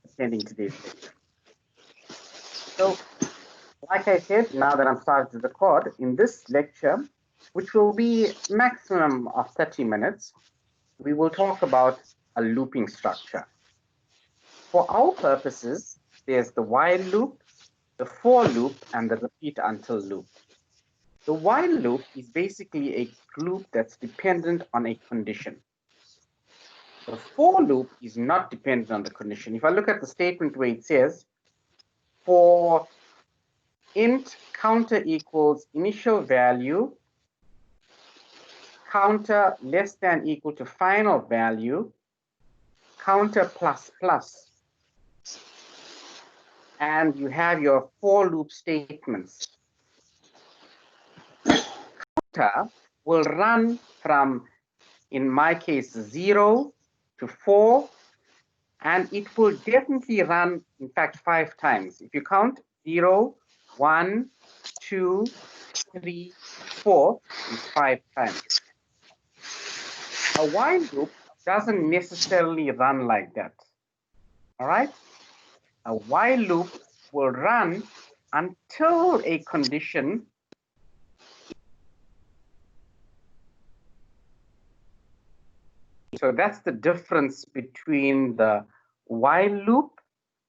attending today's lecture. So, like I said, now that I'm starting to record, in this lecture, which will be maximum of 30 minutes, we will talk about a looping structure. For our purposes, there's the while loop, the for loop, and the repeat until loop. The while loop is basically a loop that's dependent on a condition. The for loop is not dependent on the condition. If I look at the statement where it says, for int counter equals initial value, counter less than equal to final value, counter plus plus, and you have your for loop statements. Counter will run from, in my case, 0 to 4, and it will definitely run, in fact, 5 times. If you count 0, 1, 2, 3, 4, is 5 times. A while loop doesn't necessarily run like that. All right? A while loop will run until a condition so that's the difference between the while loop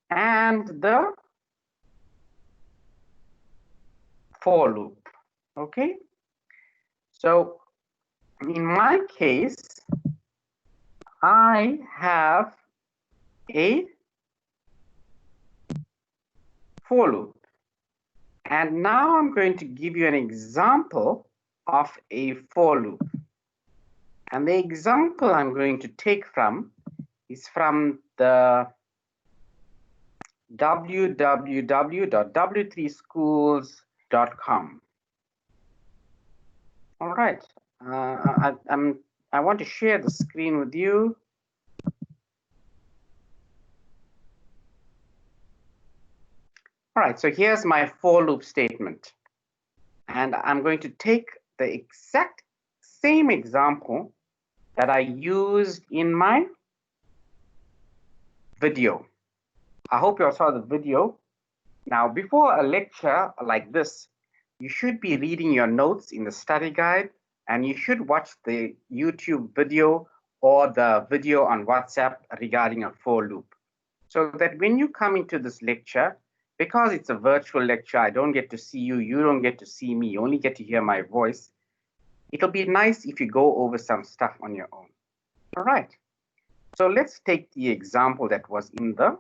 and the for loop. Okay? So in my case, I have a for loop. And now I'm going to give you an example of a for loop. And the example I'm going to take from is from the www.w3schools.com. All right. I want to share the screen with you. All right, so here's my for loop statement. And I'm going to take the exact same example that I used in my video. I hope you all saw the video. Now, before a lecture like this, you should be reading your notes in the study guide, and you should watch the YouTube video or the video on WhatsApp regarding a for loop. So that when you come into this lecture, because it's a virtual lecture, I don't get to see you, you don't get to see me, you only get to hear my voice. It'll be nice if you go over some stuff on your own. All right. So let's take the example that was in the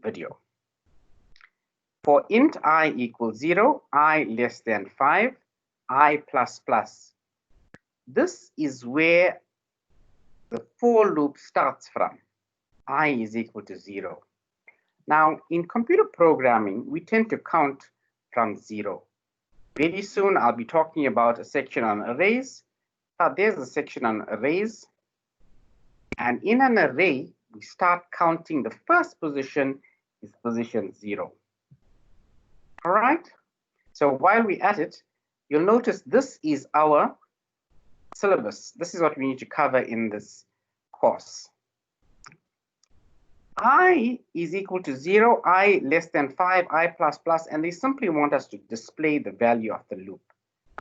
video. For int I equals 0, I less than 5, I plus plus. This is where the for loop starts from. I is equal to 0. Now, in computer programming, we tend to count from 0. Very soon, I'll be talking about a section on arrays. There's a section on arrays. And in an array, we start counting the first position is position 0. All right? So while we're at it, you'll notice this is our syllabus. This is what we need to cover in this course. I is equal to 0, I less than 5, I plus plus, and they simply want us to display the value of the loop.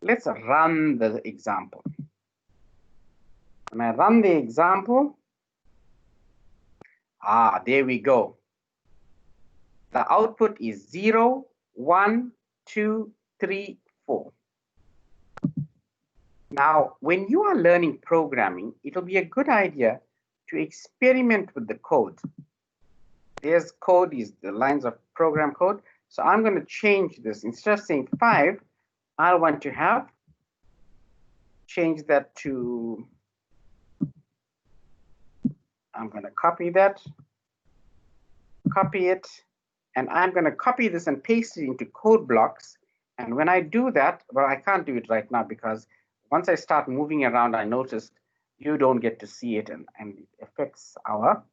Let's run the example. When I run the example, there we go. The output is 0, 1, 2, 3, 4. Now, when you are learning programming, it'll be a good idea to experiment with the code. There's code is the lines of program code. So I'm going to change this. Instead of saying 5, I want to change that to, I'm going to copy that, copy it, and I'm going to copy this and paste it into code blocks. And when I do that, well, I can't do it right now because once I start moving around, I noticed you don't get to see it and it affects our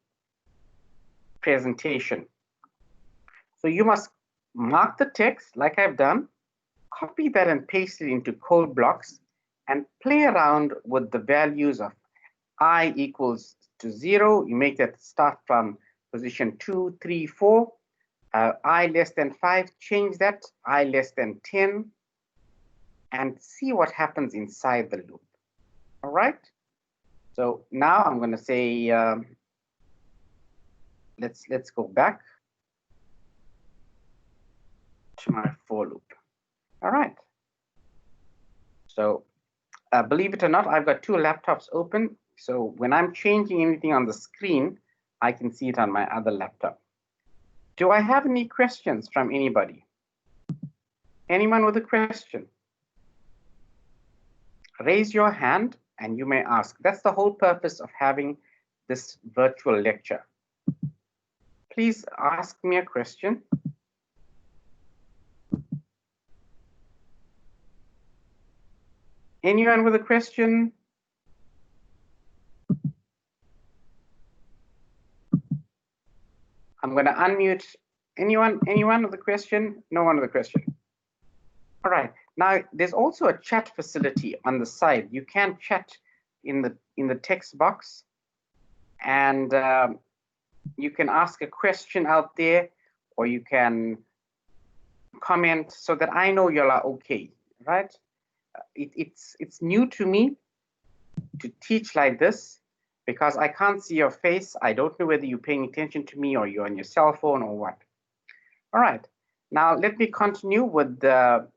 presentation. So you must mark the text like I've done, copy that and paste it into code blocks and play around with the values of I equals to 0, you make that start from position 2, 3, 4. I less than 5, change that, I less than 10, and see what happens inside the loop. All right? So now I'm going to say, let's go back to my for loop. All right. So believe it or not, I've got two laptops open. So when I'm changing anything on the screen, I can see it on my other laptop. Do I have any questions from anybody? Anyone with a question? Raise your hand and you may ask. That's the whole purpose of having this virtual lecture. Please ask me a question. Anyone with a question? I'm going to unmute. Anyone with a question? No one with a question. All right. Now there's also a chat facility on the side. You can chat in the text box, and you can ask a question out there, or you can comment so that I know you're okay. Right? It's new to me to teach like this because I can't see your face. I don't know whether you're paying attention to me or you're on your cell phone or what. All right. Now let me continue with the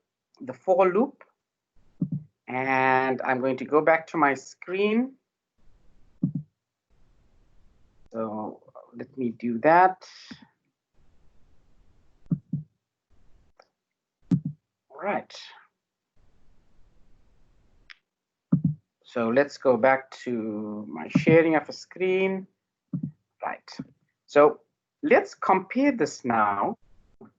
for loop, and I'm going to go back to my screen. So let me do that. All right. So let's go back to my sharing of a screen. Right. So let's compare this now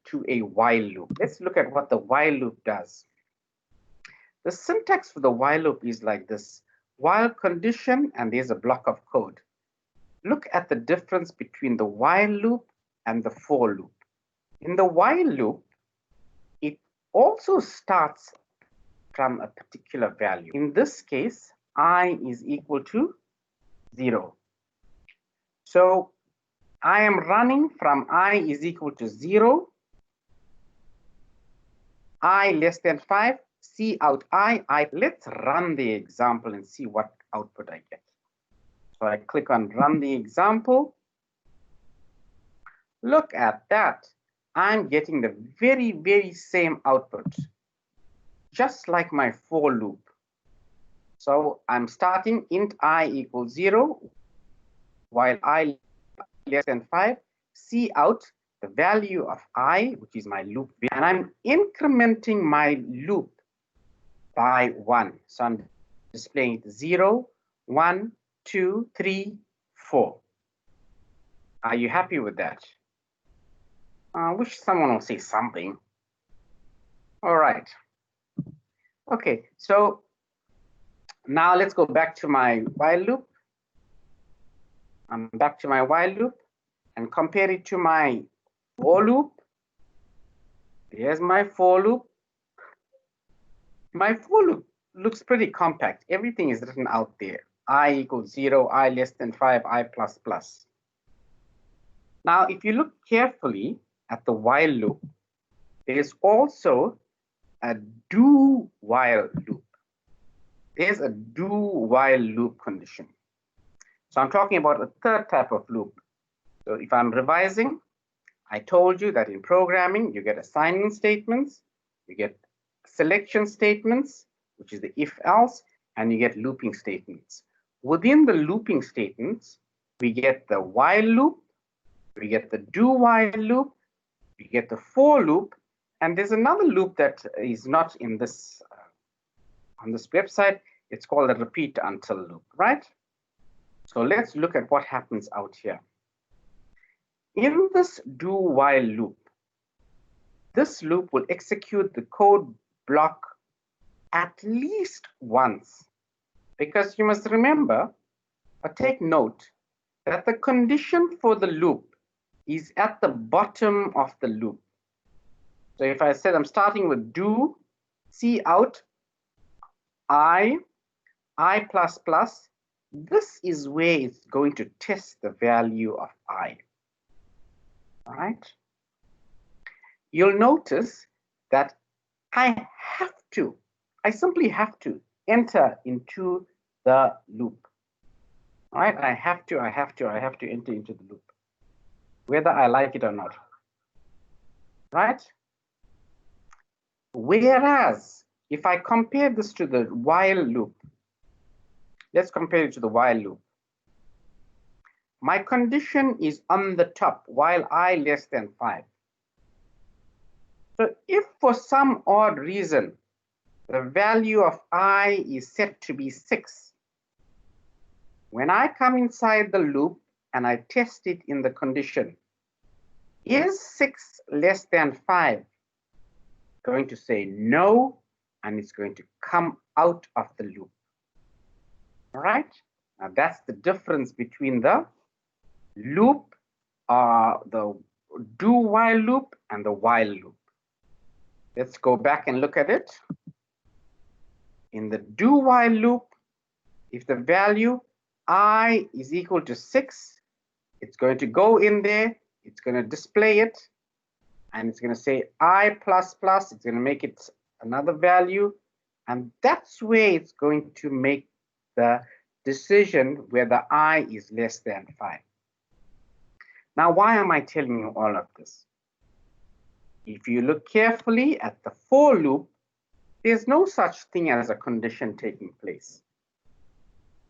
to a while loop. Let's look at what the while loop does. The syntax for the while loop is like this: while condition, and there's a block of code. Look at the difference between the while loop and the for loop. In the while loop, it also starts from a particular value. In this case, I is equal to 0. So I am running from I is equal to 0, I less than 5, C out I. Let's run the example and see what output I get. So I click on run the example. Look at that. I'm getting the very, very same output, just like my for loop. So I'm starting int I equals 0, while I less than 5, C out the value of I, which is my loop, and I'm incrementing my loop by 1. So I'm displaying 0, 1, 2, 3, 4. Are you happy with that? I wish someone will say something. All right. Okay, so now let's go back to my while loop. I'm back to my while loop and compare it to my for loop. Here's my for loop. My for loop looks pretty compact. Everything is written out there. I equals 0, I less than 5, I plus plus. Now, if you look carefully at the while loop, there is also a do while loop. There's a do while loop condition. So I'm talking about a third type of loop. So if I'm revising, I told you that in programming, you get assignment statements, you get selection statements, which is the if else, and you get looping statements. Within the looping statements, we get the while loop, we get the do while loop, we get the for loop, and there's another loop that is not in this on this website. It's called the repeat until loop, right? So let's look at what happens out here. In this do while loop, this loop will execute the code block at least once, because you must remember or take note that the condition for the loop is at the bottom of the loop. So if I said I'm starting with do, C out, I plus plus, this is where it's going to test the value of I. All right. You'll notice that I simply have to enter into the loop. All right, I have to enter into the loop, whether I like it or not. Right? Whereas if I compare this to the while loop, let's compare it to the while loop. My condition is on the top while I less than 5. So if for some odd reason the value of I is set to be 6, when I come inside the loop and I test it in the condition, is 6 less than 5? Going to say no, and it's going to come out of the loop. All right? Now that's the difference between the loop, the do while loop and the while loop. Let's go back and look at it. In the do while loop, if the value I is equal to 6, it's going to go in there, it's going to display it, and it's going to say I plus plus, it's going to make it another value, and that's where it's going to make the decision whether I is less than 5. Now, why am I telling you all of this? If you look carefully at the for loop, there's no such thing as a condition taking place.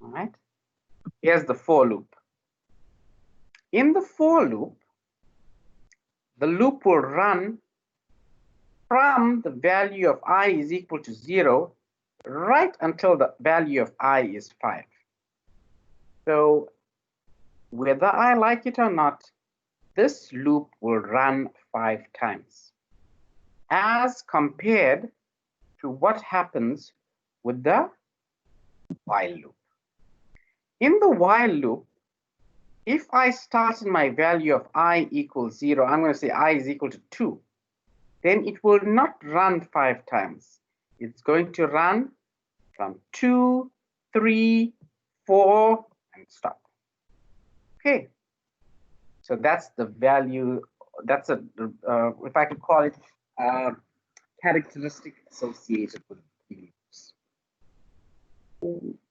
All right? Here's the for loop. In the for loop, the loop will run from the value of I is equal to 0 right until the value of I is 5. So whether I like it or not, this loop will run 5 times, as compared to what happens with the while loop. In the while loop, if I start in my value of I equals 0, I'm going to say I is equal to 2, then it will not run 5 times. It's going to run from 2, 3, 4, and stop. Okay. So that's the value, that's a, if I could call it, characteristic associated with loops.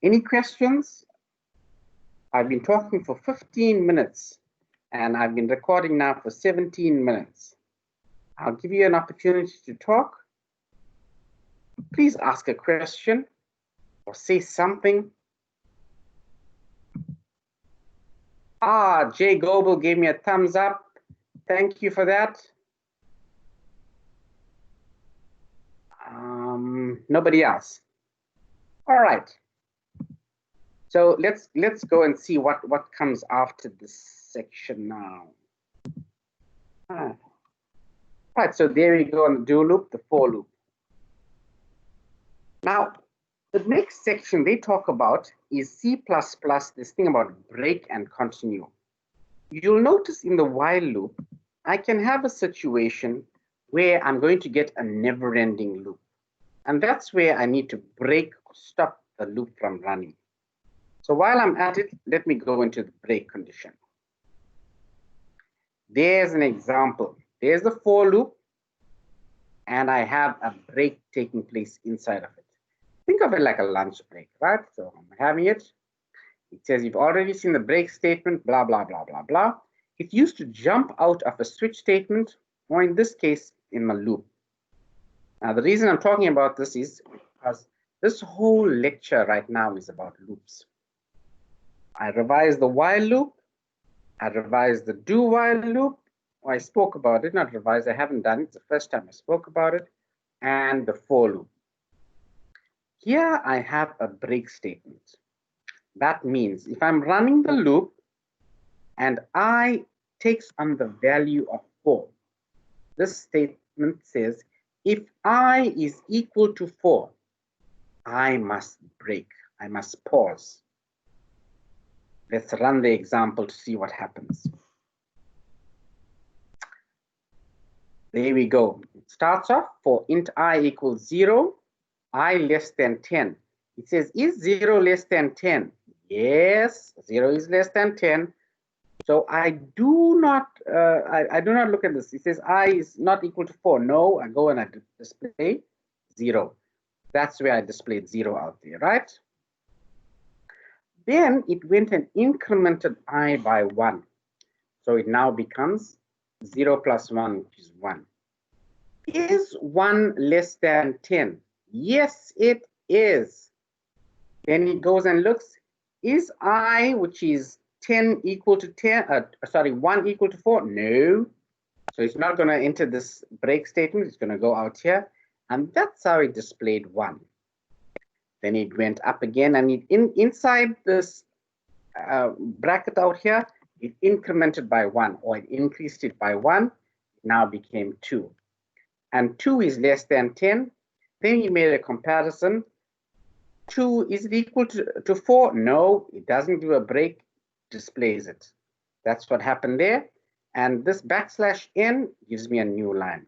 Any questions? I've been talking for 15 minutes and I've been recording now for 17 minutes. I'll give you an opportunity to talk. Please ask a question or say something. Jay Goebel gave me a thumbs up. Thank you for that. Nobody else. All right. So let's go and see what comes after this section now. Right, so there we go on the do loop, the for loop. Now, the next section they talk about is C++, this thing about break and continue. You'll notice in the while loop, I can have a situation where I'm going to get a never-ending loop. And that's where I need to break or stop the loop from running. So while I'm at it, let me go into the break condition. There's an example. There's the for loop, and I have a break taking place inside of it. Think of it like a lunch break, right? So I'm having it. It says you've already seen the break statement, blah, blah, blah, blah, blah. It used to jump out of a switch statement, or in this case, in my loop. Now, the reason I'm talking about this is because this whole lecture right now is about loops. I revised the while loop. I revised the do while loop. Well, I spoke about it, not revised. I haven't done it. It's the first time I spoke about it. And the for loop. Here I have a break statement. That means if I'm running the loop and I takes on the value of 4, this statement says, if I is equal to 4, I must break. I must pause. Let's run the example to see what happens. There we go. It starts off for int I equals 0, I less than 10. It says, is 0 less than 10? Yes, 0 is less than 10. So I do not look at this. It says I is not equal to 4. No, I go and I display 0. That's where I displayed 0 out there, right? Then it went and incremented I by 1. So it now becomes 0 plus 1, which is 1. Is 1 less than 10? Yes, it is. Then it goes and looks, is I, which is 10 equal to 1 equal to 4? No. So it's not going to enter this break statement. It's going to go out here. And that's how it displayed 1. Then it went up again, and inside this bracket out here, it incremented by 1, or it increased it by 1. It now became 2. And 2 is less than 10. Then he made a comparison. 2, is it equal to 4? No, it doesn't do a break, displays it. That's what happened there. And this \n gives me a new line.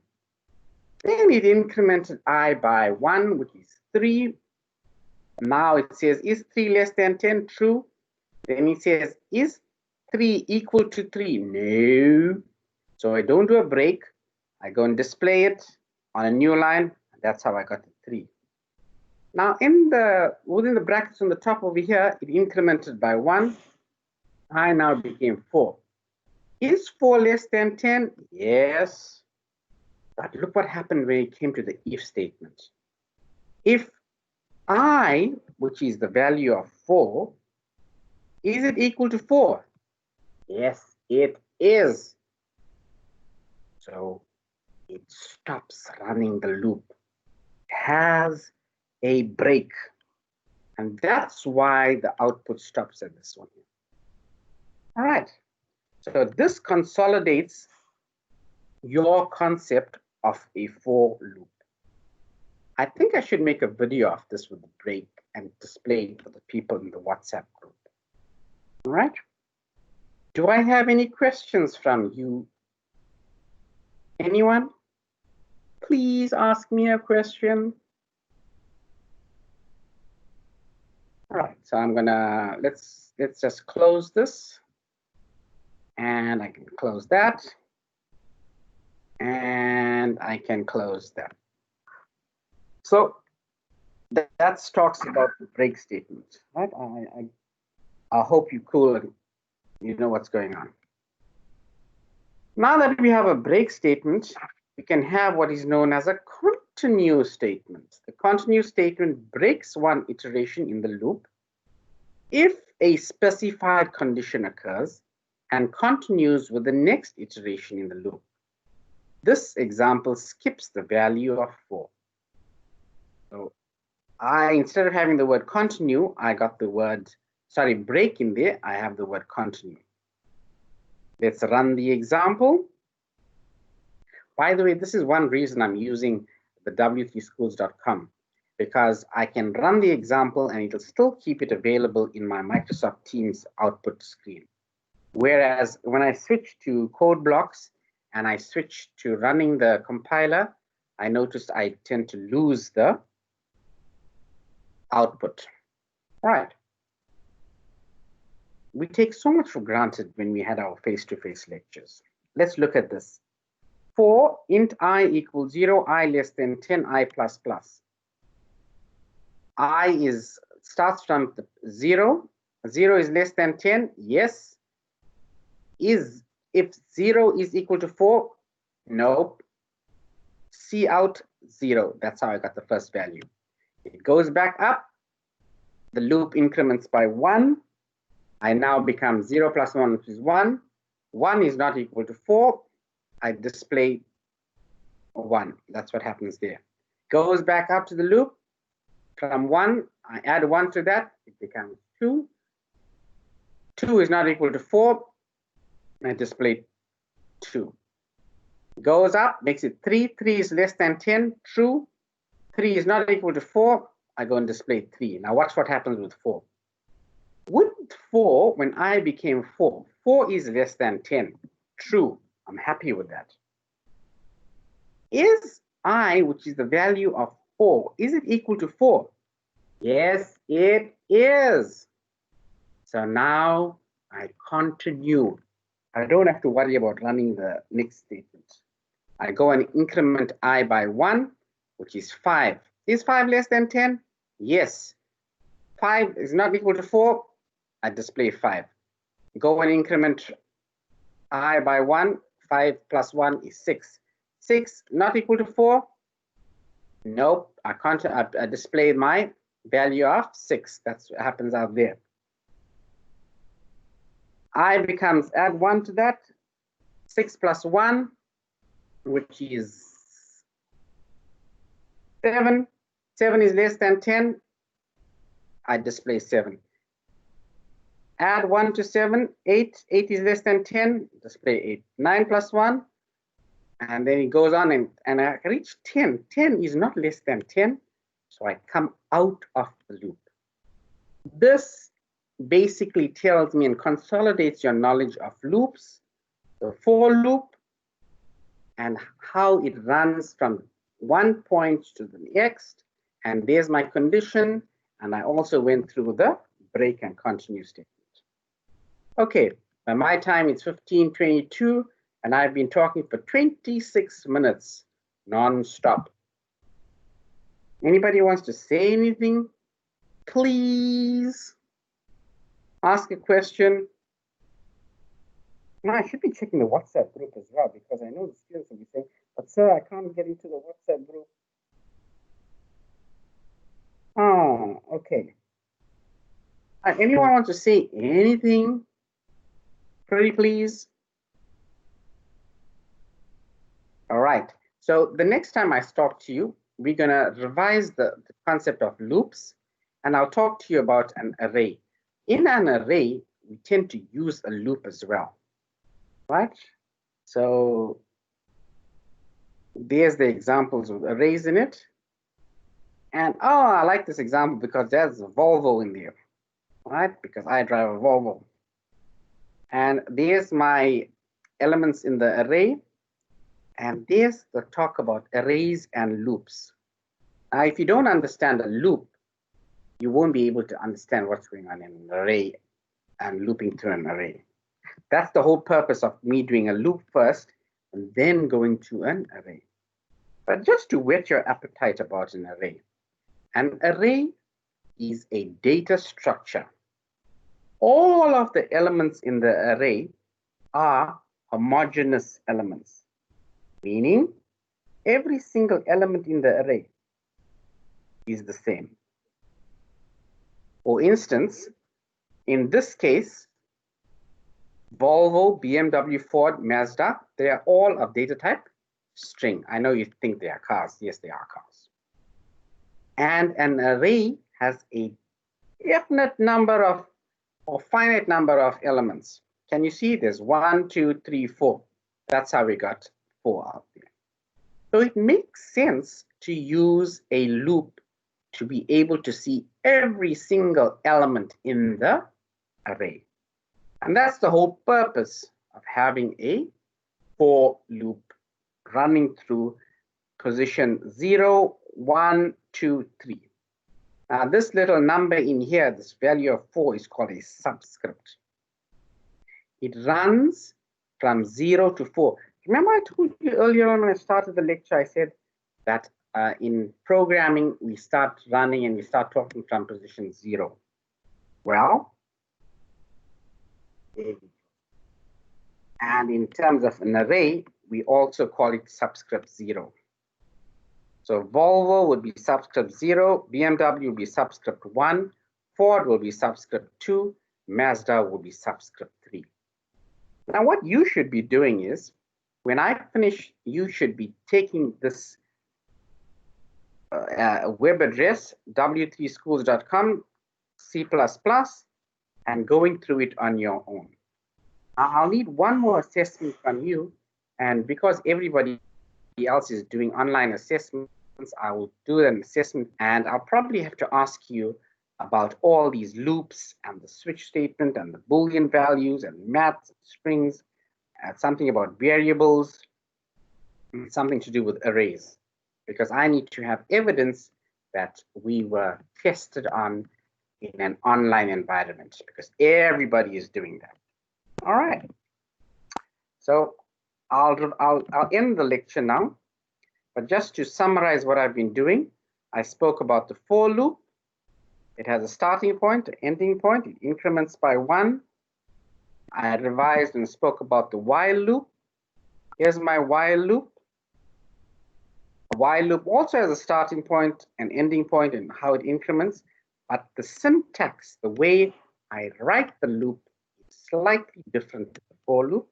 Then it incremented I by 1, which is 3. Now it says, is 3 less than 10? True. Then it says, is 3 equal to 3? No. So I don't do a break. I go and display it on a new line. That's how I got the 3. Now within the brackets on the top over here, it incremented by 1. I now became 4. Is 4 less than 10? Yes. But look what happened when it came to the if statement. If I, which is the value of 4, is it equal to 4? Yes, it is. So it stops running the loop. It has a break. And that's why the output stops at this one. All right. So this consolidates your concept of a for loop. I think I should make a video of this with the break and display it for the people in the WhatsApp group. All right. Do I have any questions from you? Anyone? Please ask me a question. All right, so I'm gonna, let's just close this. And I can close that. And I can close that. So that talks about the break statement, right? I hope you're cool and you know what's going on. Now that we have a break statement, we can have what is known as a continue statement. The continue statement breaks one iteration in the loop if a specified condition occurs and continues with the next iteration in the loop. This example skips the value of 4. So instead of having the word continue, I got the word, break in there, I have the word continue. Let's run the example. By the way, this is one reason I'm using the w3schools.com, because I can run the example and it'll still keep it available in my Microsoft Teams output screen. Whereas when I switch to code blocks and I switch to running the compiler, I noticed I tend to lose the output. All right. We take so much for granted when we had our face-to-face lectures. Let's look at this. For int I equals 0, I less than 10, I plus plus. I starts from 0. 0 is less than 10. Yes. If 0 is equal to 4, nope. C out 0. That's how I got the first value. It goes back up. The loop increments by 1. I now become 0 plus 1, which is 1. 1 is not equal to 4. I display 1. That's what happens there. Goes back up to the loop. From 1, I add 1 to that. It becomes 2. 2 is not equal to 4. I display 2. Goes up, makes it 3. 3 is less than 10. True. 3 is not equal to 4. I go and display 3. Now watch what happens with 4. With 4, when I became 4, 4 is less than 10. True. I'm happy with that. Is I, which is the value of 4, is it equal to 4? Yes, it is. So now I continue. I don't have to worry about running the next statement. I go and increment I by 1, which is 5. Is 5 less than 10? Yes. 5 is not equal to 4. I display 5. Go and increment I by 1. 5 plus 1 is 6. 6 not equal to 4? Nope. I can't. I display my value of 6. That's what happens out there. I becomes, add 1 to that. 6 plus 1, which is 7. 7 is less than 10. I display 7. Add 1 to 7, 8. 8 is less than 10, display 8. 9 plus 1, and then it goes on, and I reach 10. 10 is not less than 10, so I come out of the loop. This basically tells me and consolidates your knowledge of loops, the for loop, and how it runs from one point to the next. And there's my condition, and I also went through the break and continue statement. Okay, by my time it's 15:22, and I've been talking for 26 minutes non-stop. Anybody wants to say anything? Please ask a question. Now, I should be checking the WhatsApp group as well, because I know the students will be saying, but sir, I can't get into the WhatsApp group. Oh, okay. Anyone want to say anything? Pretty please. All right. So the next time I talk to you, we're going to revise the concept of loops, and I'll talk to you about an array. In an array, we tend to use a loop as well, right? So there's the examples with arrays in it. And oh, I like this example because there's a Volvo in there, right? Because I drive a Volvo. And there's my elements in the array. And there's the talk about arrays and loops. Now, if you don't understand a loop, you won't be able to understand what's going on in an array and looping through an array. That's the whole purpose of me doing a loop first and then going to an array. But just to whet your appetite about an array is a data structure. All of the elements in the array are homogeneous elements, meaning every single element in the array is the same. For instance, in this case, Volvo, BMW, Ford, Mazda, they are all of data type string. I know you think they are cars. Yes, they are cars. And an array has a definite number of, or finite number of elements. Can you see? There's 1, 2, 3, 4. That's how we got 4 out there. So it makes sense to use a loop to be able to see every single element in the array. And that's the whole purpose of having a for loop running through position 0, 1, 2, 3. Now this little number in here, this value of 4, is called a subscript. It runs from 0 to 4. Remember I told you earlier on when I started the lecture, I said that in programming, we start running and we start talking from position 0. Well, and in terms of an array, we also call it subscript 0. So Volvo would be subscript 0, BMW will be subscript 1, Ford will be subscript 2, Mazda will be subscript 3. Now what you should be doing is, when I finish, you should be taking this web address, w3schools.com, C++, and going through it on your own. I'll need one more assessment from you, and because everybody else is doing online assessments, I will do an assessment, and I'll probably have to ask you about all these loops and the switch statement and the Boolean values and maths, strings, and something about variables, and something to do with arrays, because I need to have evidence that we were tested on in an online environment because everybody is doing that. All right. So I'll end the lecture now. But just to summarize what I've been doing, I spoke about the for loop. It has a starting point, an ending point. It increments by 1. I revised and spoke about the while loop. Here's my while loop. A while loop also has a starting point, an ending point, and how it increments. But the syntax, the way I write the loop, is slightly different to the for loop.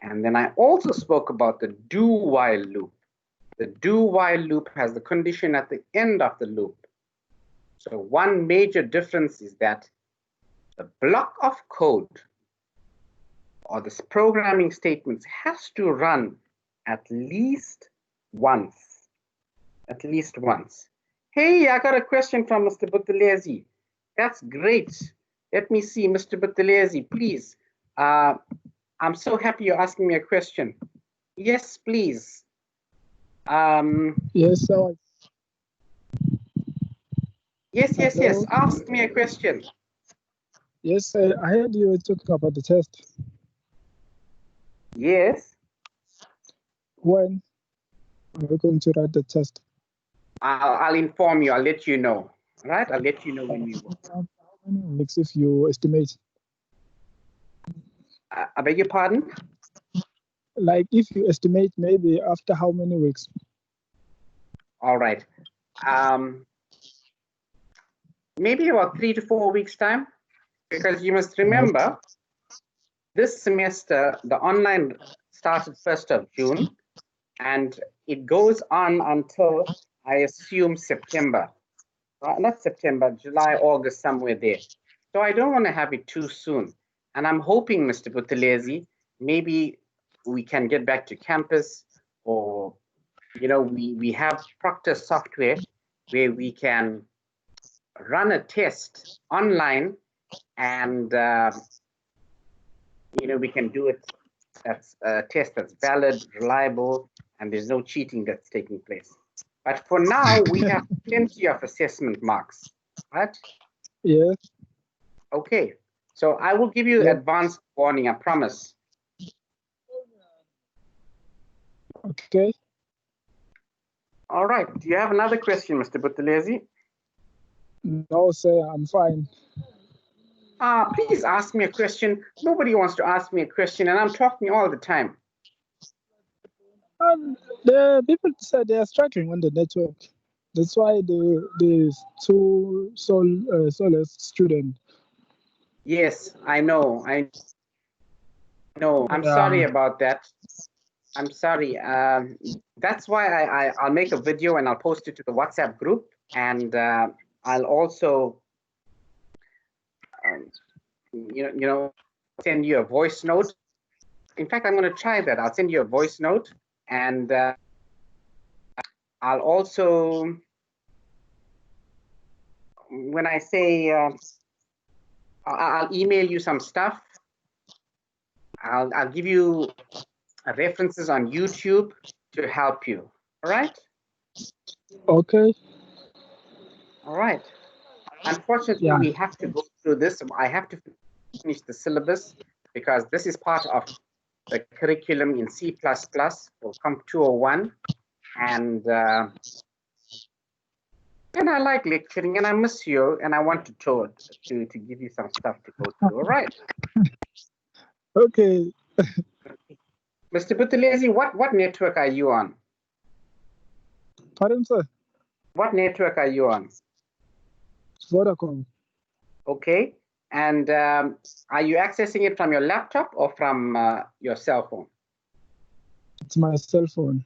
And then I also spoke about the do while loop. The do while loop has the condition at the end of the loop. So one major difference is that the block of code or this programming statements has to run at least once. At least once. Hey, I got a question from Mr. Buthelezi. That's great. Let me see, Mr. Buthelezi, please. I'm so happy you're asking me a question. Yes, please. Yes, sir. Yes. Ask me a question. Yes, I heard you were talking about the test. Yes. When are we going to write the test? I'll inform you. I'll let you know. All right? I'll let you know when we will. How many weeks, if you estimate? I beg your pardon? Like, if you estimate, maybe after how many weeks? All right. Maybe about 3 to 4 weeks time, because you must remember this semester, the online started 1st of June, and it goes on until, I assume, September. Not September, July, August, somewhere there. So I don't want to have it too soon. And I'm hoping, Mr. Buthelezi, maybe we can get back to campus, or, you know, we have Proctor software where we can run a test online, and you know, we can do it. That's a test that's valid, reliable, and there's no cheating that's taking place. But for now, we have plenty of assessment marks, right? Yes. Okay, so I will give you advanced warning, I promise. Okay. All right, do you have another question, Mr. Buthelezi? No, sir, I'm fine. Please ask me a question. Nobody wants to ask me a question, and I'm talking all the time. The people said they are struggling on the network. That's why there's two solace students. Yes, I know. I'm sorry about that. I'm sorry. That's why I'll make a video and I'll post it to the WhatsApp group, and I'll also, you know, send you a voice note. In fact, I'm going to try that. I'll send you a voice note, and I'll also, when I say, I'll email you some stuff. I'll give you references on YouTube to help you. All right? Okay. All right. Unfortunately, we have to go through this. I have to finish the syllabus because this is part of the curriculum in C++ for Comp 201. And I like lecturing, and I miss you, and I want to give you some stuff to go through. All right. Okay. Mr. Buthelezi, what network are you on? Pardon, sir? What network are you on? Vodacom. Okay. And are you accessing it from your laptop or from your cell phone? It's my cell phone.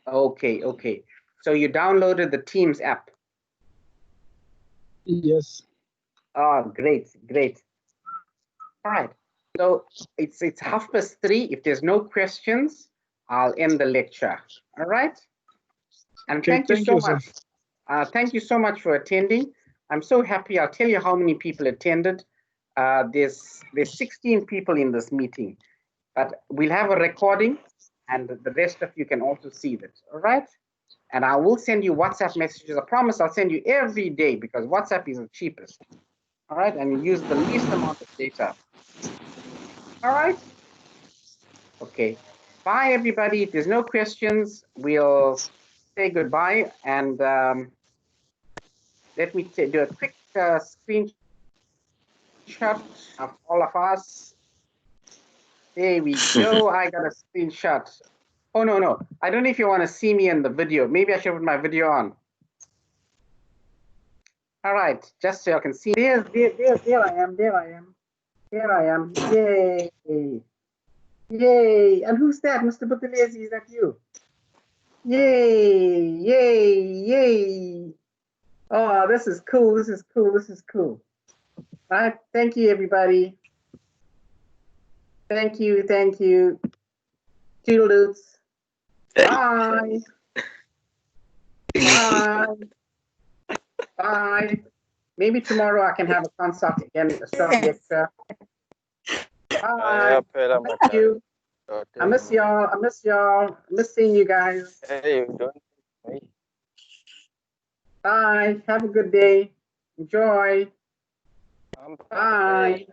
Okay, okay. So you downloaded the Teams app? Yes. Oh, great, great. All right. So it's 3:30. If there's no questions, I'll end the lecture. All right. And Okay, thank you so much. Thank you so much for attending. I'm so happy. I'll tell you how many people attended. There's 16 people in this meeting, but we'll have a recording, and the rest of you can also see that. All right. And I will send you WhatsApp messages. I promise I'll send you every day because WhatsApp is the cheapest. All right, and you use the least amount of data. All right. Okay. Bye, everybody. If there's no questions, we'll say goodbye. And let me do a quick screenshot of all of us. There we go. I got a screenshot. Oh, no. I don't know if you want to see me in the video. Maybe I should put my video on. All right, just so you can see. There I am. Here I am. Yay. Yay. And who's that? Mr. Buthelezi, is that you? Yay. Oh, this is cool. All right, thank you, everybody. Thank you. Toodaloots. Bye. Bye. Maybe tomorrow I can have a consult again, a short lecture. Bye. Thank you. I miss y'all. I miss seeing you guys. Hey, don't. Bye. Have a good day. Enjoy. Bye.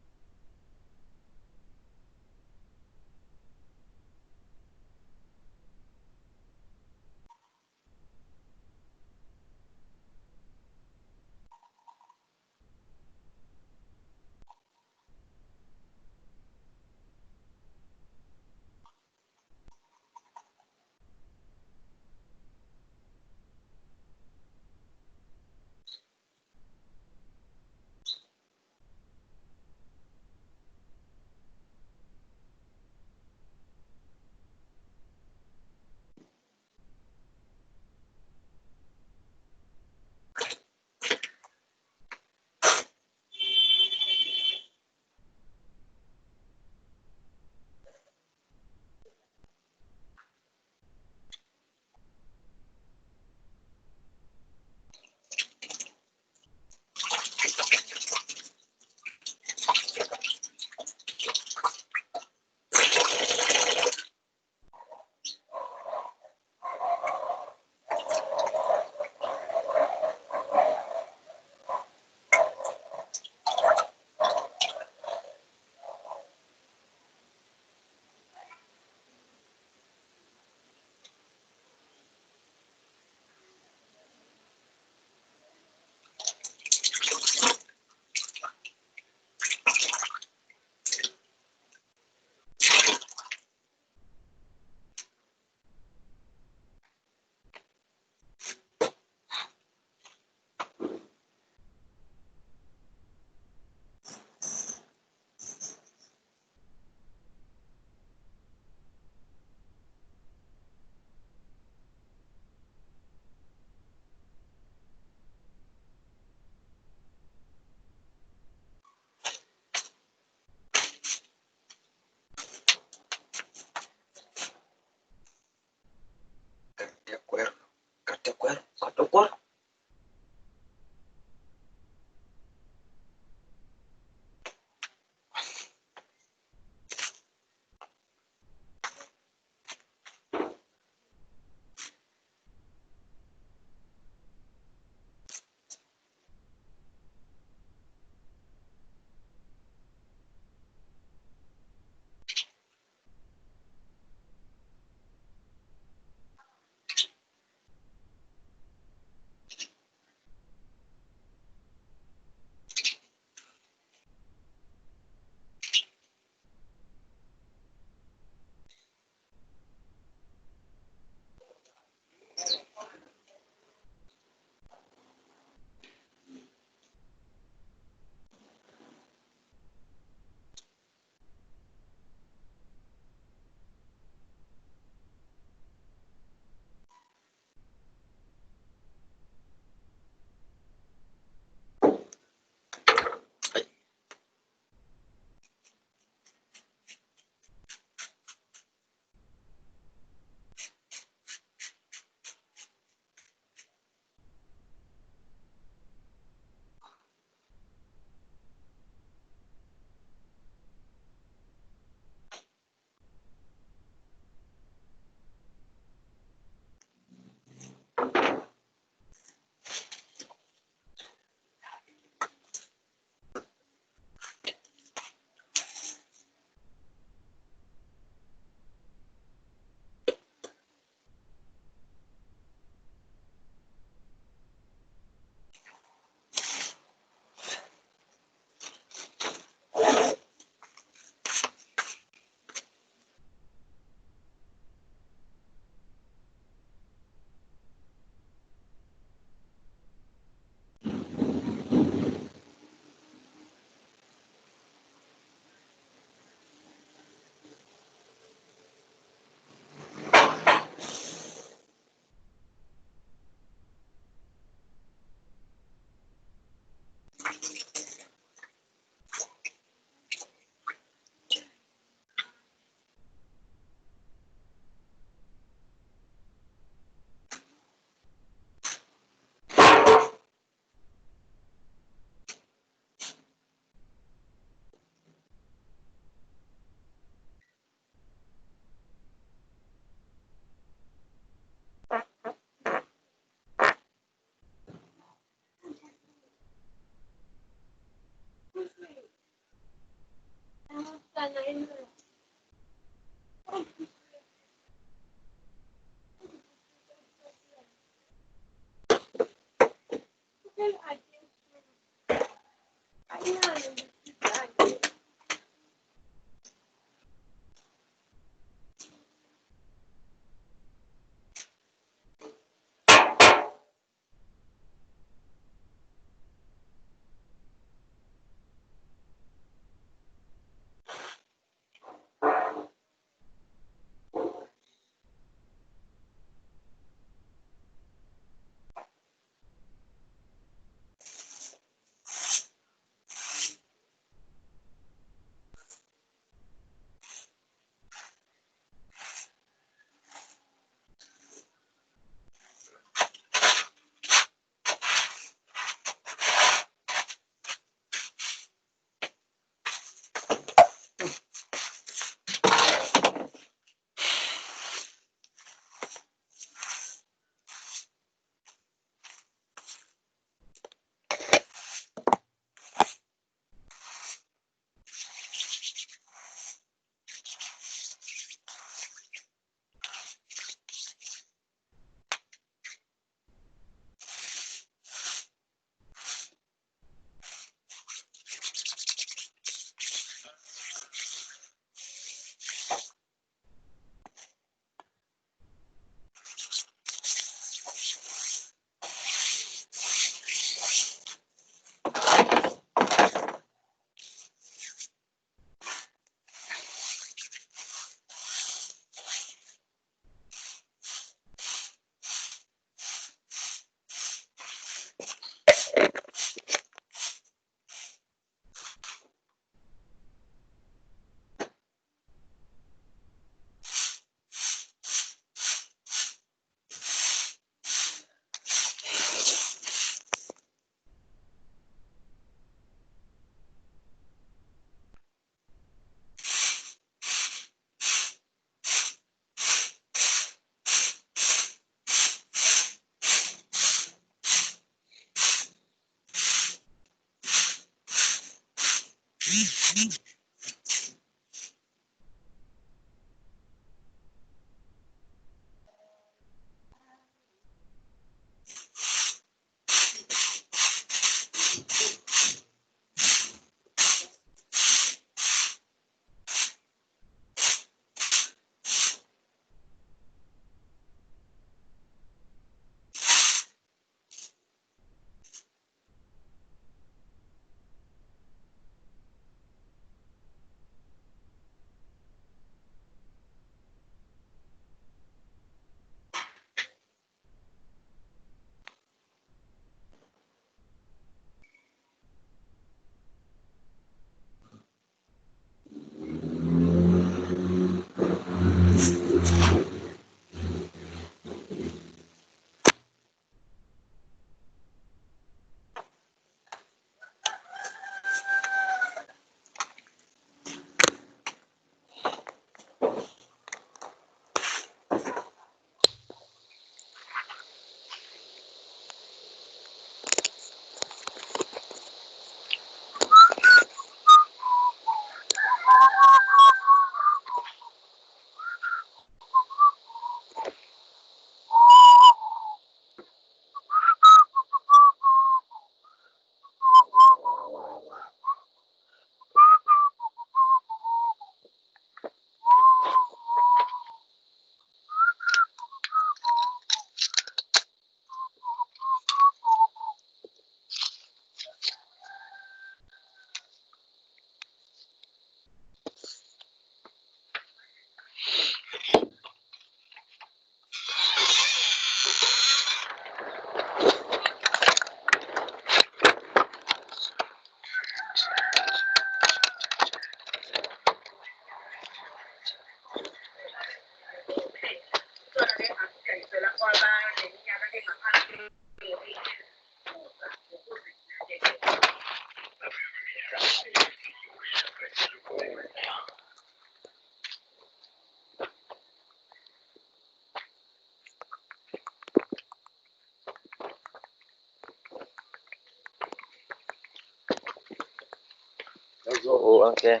Oh, okay.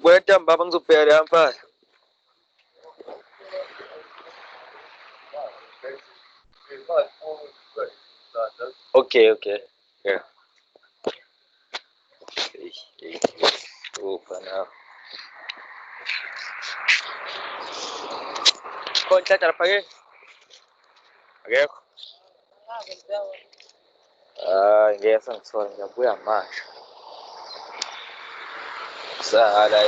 Kwenta mbaba ngizobheka lapha. Okay, okay. Yeah. Oh, now. Konta lapha ke. Akekho. Ngeke ngithola ngiyabuya manje. Sala